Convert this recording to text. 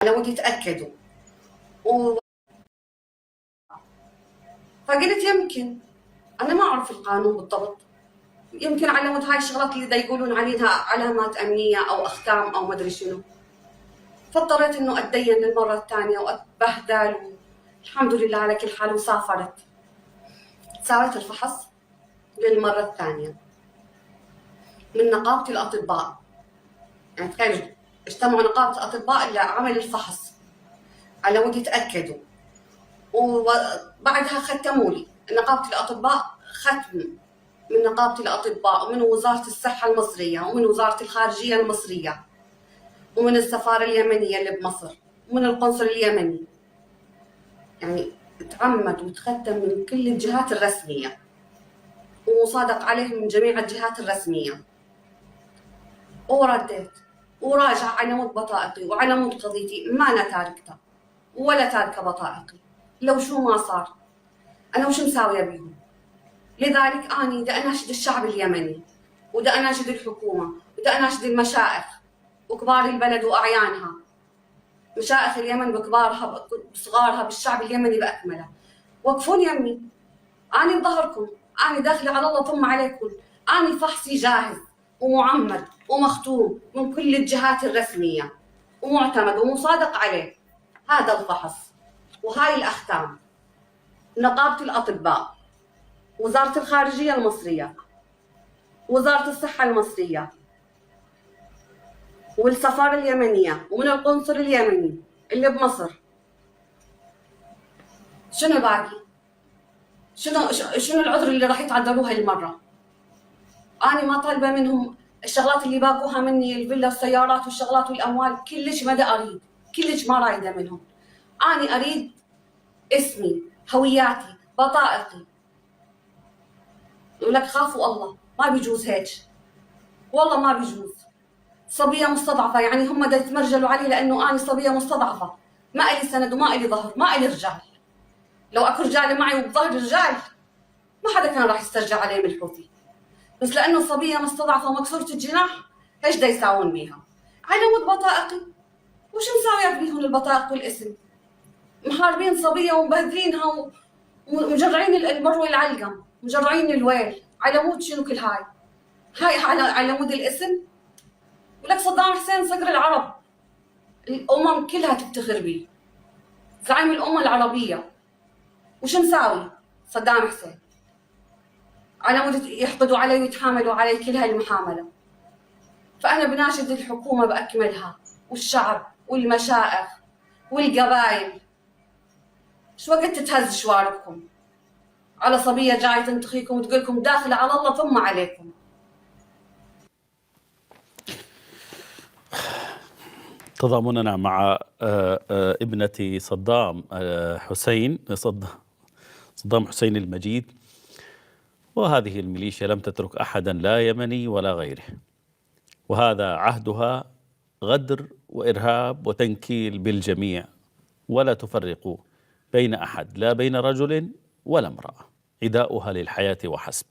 لو يتأكدوا و... فقلت يمكن أنا ما أعرف القانون بالضبط، يمكن على مود هاي الشغلات اللي دا يقولون عليها علامات أمنية أو أختام أو مدري شنو. فاضطريت إنه أتدين للمرة الثانية وأتبهدل. الحمد لله على كل حال وسافرت. ساويت الفحص للمرة الثانية من نقابة الأطباء، يعني تخيل اجتمعوا نقابة الأطباء لعمل الفحص على مود يتأكدوا، وبعدها ختموا لي نقابة الأطباء ختم من نقابة الأطباء ومن وزارة الصحة المصرية ومن وزارة الخارجية المصرية ومن السفارة اليمنية اللي بمصر ومن القنصل اليمني، يعني تعمد وتختم من كل الجهات الرسمية ومصادق عليه من جميع الجهات الرسمية. ورديت وراجع على مود بطائقي وعلى مود قضيتي، ما أنا تاركتها ولا تاركة بطائقي لو شو ما صار. أنا وش مساوية بيهم؟ لذلك أني دا أناشد الشعب اليمني ودا أناشد الحكومة ودا أناشد المشائخ وكبار البلد وأعيانها، مشائخ اليمن بكبارها بصغارها بالشعب اليمني بأكمله، وقفون يمي، أنا بظهركم، أنا داخلة على الله ثم عليكم، أنا فحصي جاهز ومعمد ومختوم من كل الجهات الرسمية ومعتمد ومصادق عليه. هذا الفحص وهاي الأختام، نقابة الأطباء، وزارة الخارجية المصرية، وزارة الصحة المصرية، والسفارة اليمنية ومن القنصل اليمني اللي بمصر. شنو باقي؟ شنو العذر اللي راح يتعذروها المرة؟ أنا ما طالبة منهم الشغلات اللي باقوها مني، الفيلا والسيارات والشغلات والأموال، كلش ما دا أريد، كلش ما رايدة منهم. أنا أريد اسمي، هوياتي، بطائقي. يقول لك خافوا الله، ما بيجوز هيك، والله ما بيجوز. صبية مستضعفة، يعني هم دا يتمرجلوا علي لأنه أنا صبية مستضعفة، ما إلي سند وما إلي ظهر، ما إلي رجال. لو أكو رجال معي وبظهر رجال ما حدا كان راح يسترجع علي من الحوثي، بس لأنه صبية مستضعفة ومكسورة الجناح ايش دا يساوون بيها؟ على مود بطائقي. وش مساوية بيهم البطائق والاسم؟ محاربين صبية ومبهذلينها ومجرعين المر والعلقم، مجرعين الويل، على مود شنو كل هاي؟ على مود الاسم؟ ولك صدام حسين صقر العرب، الأمم كلها تفتخر بيه، زعيم الأمة العربية. وش مساوي صدام حسين؟ على مود يحقدوا علي ويتحاملوا علي كل هاي المحاملة. فأنا بناشد الحكومة بأكملها والشعب والمشائخ والقبائل، شو وقت تتهز شواربكم على صبية جاية تنتخيكم وتقول لكم داخلة على الله ثم عليكم. تضامننا مع ابنة صدام حسين المجيد. وهذه الميليشيا لم تترك أحدا لا يمني ولا غيره، وهذا عهدها غدر وإرهاب وتنكيل بالجميع، ولا تفرق بين أحد، لا بين رجل ولا امرأة، عداؤها للحياة وحسب.